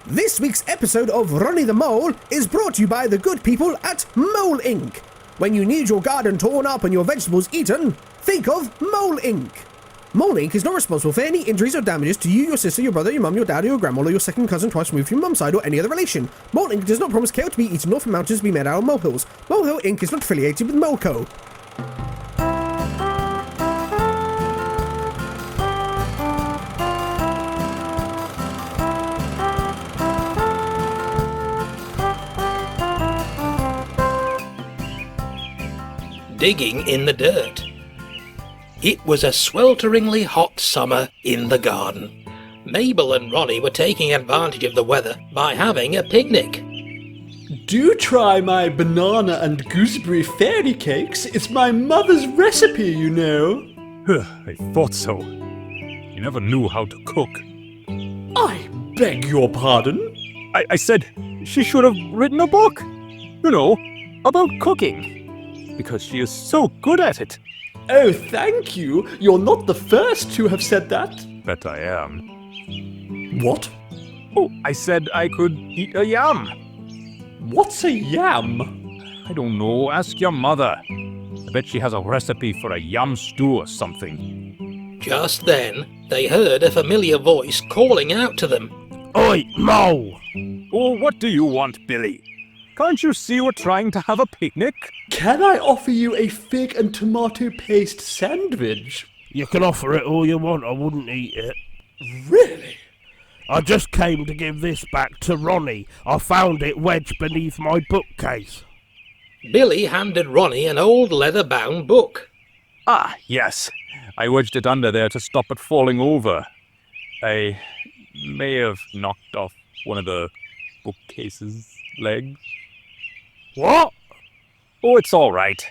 This week's episode of Ronnie the Mole is brought to you by the good people at Mole Inc. When you need your garden torn up and your vegetables eaten, think of Mole Inc. Mole Inc. is not responsible for any injuries or damages to you, your sister, your brother, your mum, your dad, or your grandma, or your second cousin twice removed from your mum's side, or any other relation. Mole Inc. does not promise kale to be eaten nor for mountains to be made out of molehills. Molehill Inc. is not affiliated with Moleco. Digging in the dirt. It was a swelteringly hot summer in the garden. Mabel and Ronnie were taking advantage of the weather by having a picnic. Do try my banana and gooseberry fairy cakes. It's my mother's recipe, you know. I thought so. You never knew how to cook. I beg your pardon? I said she should have written a book. You know, about cooking. Because she is so good at it. Oh, thank you. You're not the first to have said that. Bet I am. What? Oh, I said I could eat a yam. What's a yam? I don't know. Ask your mother. I bet she has a recipe for a yam stew or something. Just then, they heard a familiar voice calling out to them. Oi, Mole! Oh, what do you want, Billy? Can't you see we're trying to have a picnic? Can I offer you a fig and tomato paste sandwich? You can offer it all you want, I wouldn't eat it. Really? I just came to give this back to Ronnie. I found it wedged beneath my bookcase. Billy handed Ronnie an old leather-bound book. Ah, yes. I wedged it under there to stop it falling over. I may have knocked off one of the bookcase's legs. What? Oh, it's all right.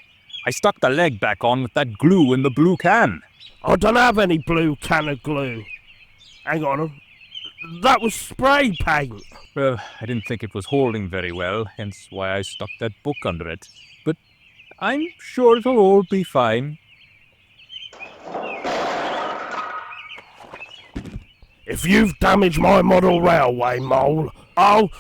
I stuck the leg back on with that glue in the blue can. I don't have any blue can of glue. Hang on. That was spray paint. Well, I didn't think it was holding very well, hence why I stuck that book under it. But I'm sure it'll all be fine. If you've damaged my model railway, Mole, I'll...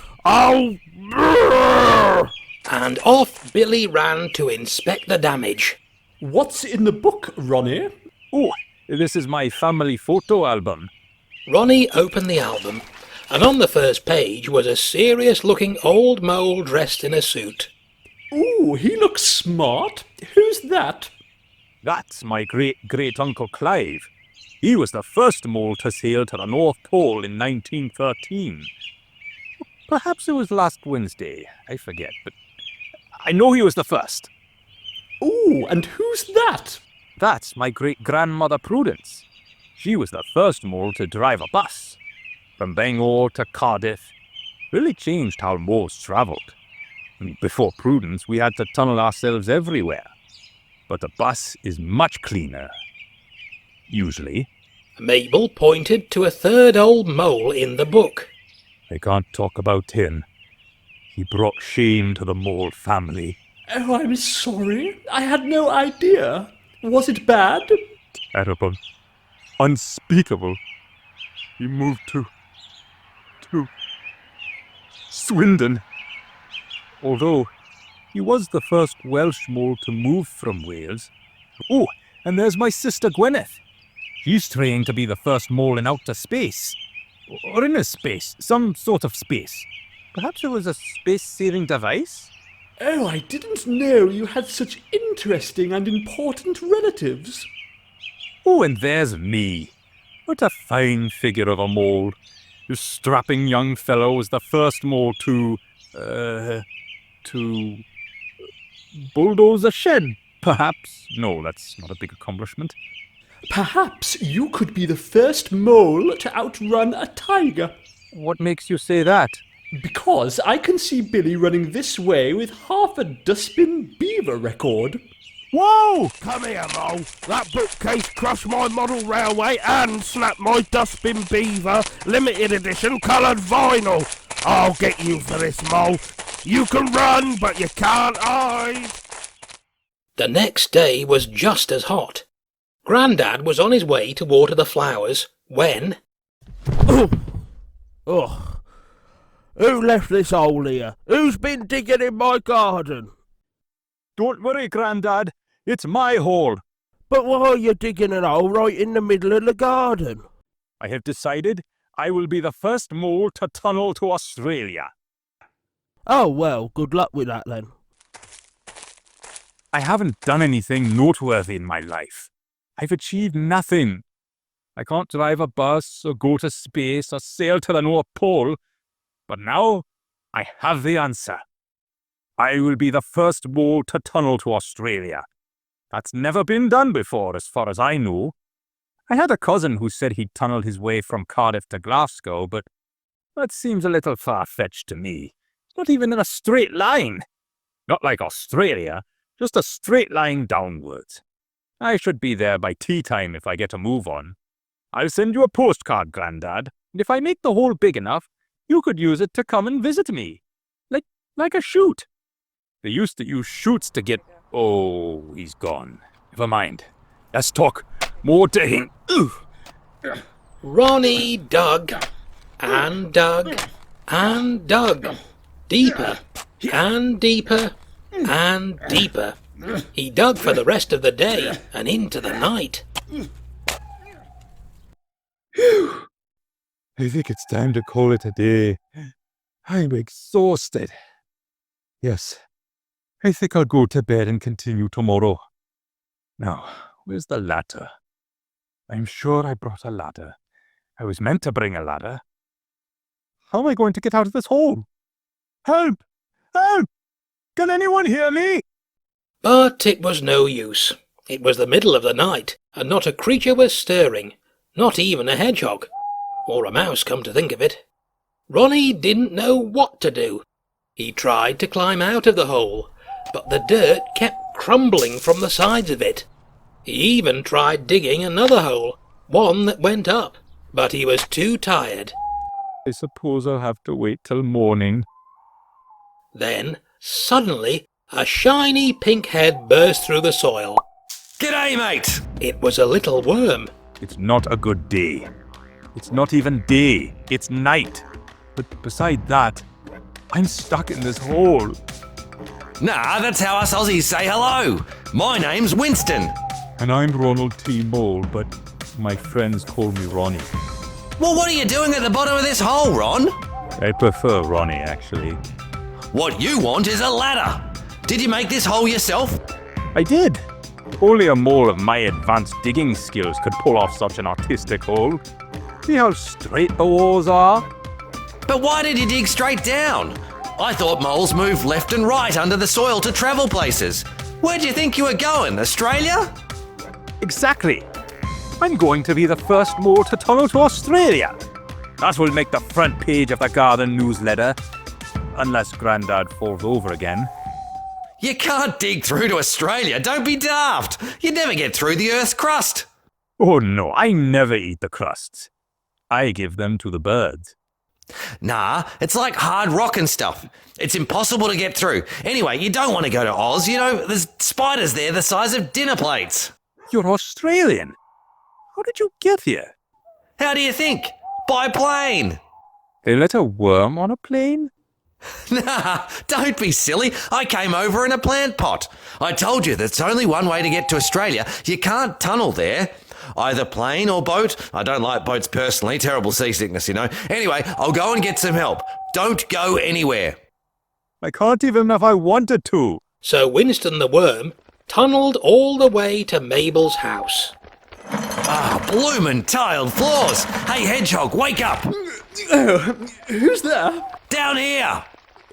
And off Billy ran to inspect the damage. What's in the book, Ronnie? Oh, this is my family photo album. Ronnie opened the album, and on the first page was a serious-looking old mole dressed in a suit. Ooh, he looks smart. Who's that? That's my great-great-uncle Clive. He was the first mole to sail to the North Pole in 1913. Perhaps it was last Wednesday, I forget, but I know he was the first. Ooh, and who's that? That's my great-grandmother Prudence. She was the first mole to drive a bus. From Bangor to Cardiff. Really changed how moles travelled. Before Prudence, we had to tunnel ourselves everywhere. But the bus is much cleaner. Usually. Mabel pointed to a third old mole in the book. I can't talk about him. He brought shame to the mole family. Oh, I'm sorry. I had no idea. Was it bad? Terrible. Unspeakable. He moved to Swindon. Although he was the first Welsh mole to move from Wales. Oh, and there's my sister Gwyneth. She's trying to be the first mole in outer space. Or inner space, some sort of space. Perhaps it was a space-saving device? Oh, I didn't know you had such interesting and important relatives. Oh, and there's me. What a fine figure of a mole. This strapping young fellow was the first mole to bulldoze a shed, perhaps. No, that's not a big accomplishment. Perhaps you could be the first mole to outrun a tiger. What makes you say that? Because I can see Billy running this way with half a dustbin beaver record. Whoa! Come here, Mole. That bookcase crushed my model railway and snapped my dustbin beaver limited edition coloured vinyl. I'll get you for this, Mole. You can run, but you can't hide. The next day was just as hot. Grandad was on his way to water the flowers when... Oh, Who left this hole here? Who's been digging in my garden? Don't worry, Grandad. It's my hole. But why are you digging a hole right in the middle of the garden? I have decided I will be the first mole to tunnel to Australia. Oh, well, good luck with that then. I haven't done anything noteworthy in my life. I've achieved nothing. I can't drive a bus or go to space or sail to the North Pole. But now I have the answer. I will be the first mole to tunnel to Australia. That's never been done before, as far as I know. I had a cousin who said he'd tunneled his way from Cardiff to Glasgow, but that seems a little far-fetched to me. It's not even in a straight line. Not like Australia, just a straight line downwards. I should be there by tea time if I get a move on. I'll send you a postcard, Grandad, and if I make the hole big enough, you could use it to come and visit me. Like a shoot. They used to use shoots to get... Oh, he's gone. Never mind. Let's talk more to him. Ronnie dug and dug and dug. Deeper and deeper and deeper. He dug for the rest of the day and into the night. I think it's time to call it a day. I'm exhausted. Yes, I think I'll go to bed and continue tomorrow. Now, where's the ladder? I'm sure I brought a ladder. I was meant to bring a ladder. How am I going to get out of this hole? Help! Help! Can anyone hear me? But it was no use. It was the middle of the night, and not a creature was stirring. Not even a hedgehog. Or a mouse, come to think of it. Ronnie didn't know what to do. He tried to climb out of the hole, but the dirt kept crumbling from the sides of it. He even tried digging another hole, one that went up, but he was too tired. I suppose I'll have to wait till morning. Then, suddenly, a shiny pink head burst through the soil. G'day, mate! It was a little worm. It's not a good day. It's not even day, it's night. But beside that, I'm stuck in this hole. Nah, that's how us Aussies say hello. My name's Winston. And I'm Ronald T. Mole, but my friends call me Ronnie. Well, what are you doing at the bottom of this hole, Ron? I prefer Ronnie, actually. What you want is a ladder. Did you make this hole yourself? I did. Only a mole of my advanced digging skills could pull off such an artistic hole. See how straight the walls are? But why did you dig straight down? I thought moles moved left and right under the soil to travel places. Where'd you think you were going, Australia? Exactly. I'm going to be the first mole to tunnel to Australia. That will make the front page of the garden newsletter. Unless Grandad falls over again. You can't dig through to Australia, don't be daft. You'd never get through the Earth's crust. Oh no, I never eat the crusts. I give them to the birds. Nah, it's like hard rock and stuff. It's impossible to get through. Anyway, you don't want to go to Oz, you know, there's spiders there the size of dinner plates. You're Australian. How did you get here? How do you think? By plane. They let a worm on a plane? Nah, don't be silly. I came over in a plant pot. I told you there's only one way to get to Australia. You can't tunnel there. Either plane or boat. I don't like boats personally. Terrible seasickness, you know. Anyway, I'll go and get some help. Don't go anywhere. I can't even if I wanted to. So Winston the worm tunnelled all the way to Mabel's house. Ah, bloomin' tiled floors. Hey, Hedgehog, wake up. Who's there? Down here.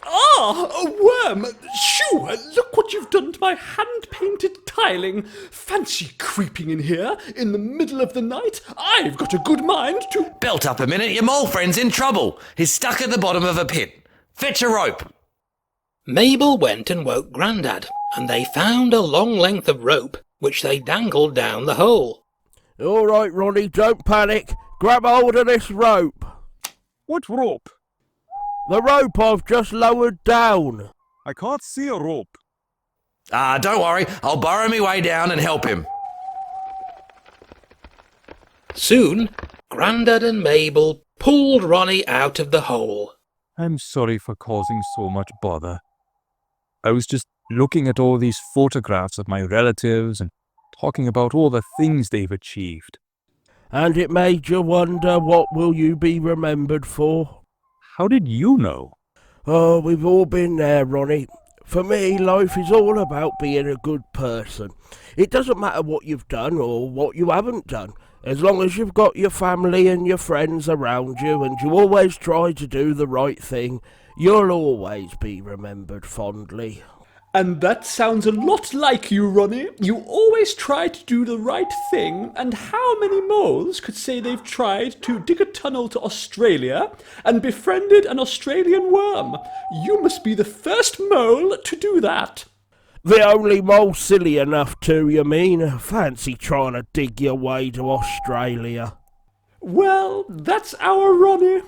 Ah, a worm! Shoo! Look what you've done to my hand-painted tiling. Fancy creeping in here in the middle of the night. I've got a good mind to... Belt up a minute, your mole friend's in trouble. He's stuck at the bottom of a pit. Fetch a rope. Mabel went and woke Grandad, and they found a long length of rope which they dangled down the hole. All right, Ronnie, don't panic. Grab hold of this rope. What rope? The rope I've just lowered down. I can't see a rope. Ah, don't worry. I'll burrow me way down and help him. Soon, Grandad and Mabel pulled Ronnie out of the hole. I'm sorry for causing so much bother. I was just looking at all these photographs of my relatives and talking about all the things they've achieved. And it made you wonder what will you be remembered for? How did you know? Oh, we've all been there, Ronnie. For me, life is all about being a good person. It doesn't matter what you've done or what you haven't done. As long as you've got your family and your friends around you and you always try to do the right thing, you'll always be remembered fondly. And that sounds a lot like you, Ronnie. You always try to do the right thing, and how many moles could say they've tried to dig a tunnel to Australia and befriended an Australian worm? You must be the first mole to do that. The only mole silly enough to, you mean? Fancy trying to dig your way to Australia. Well, that's our Ronnie.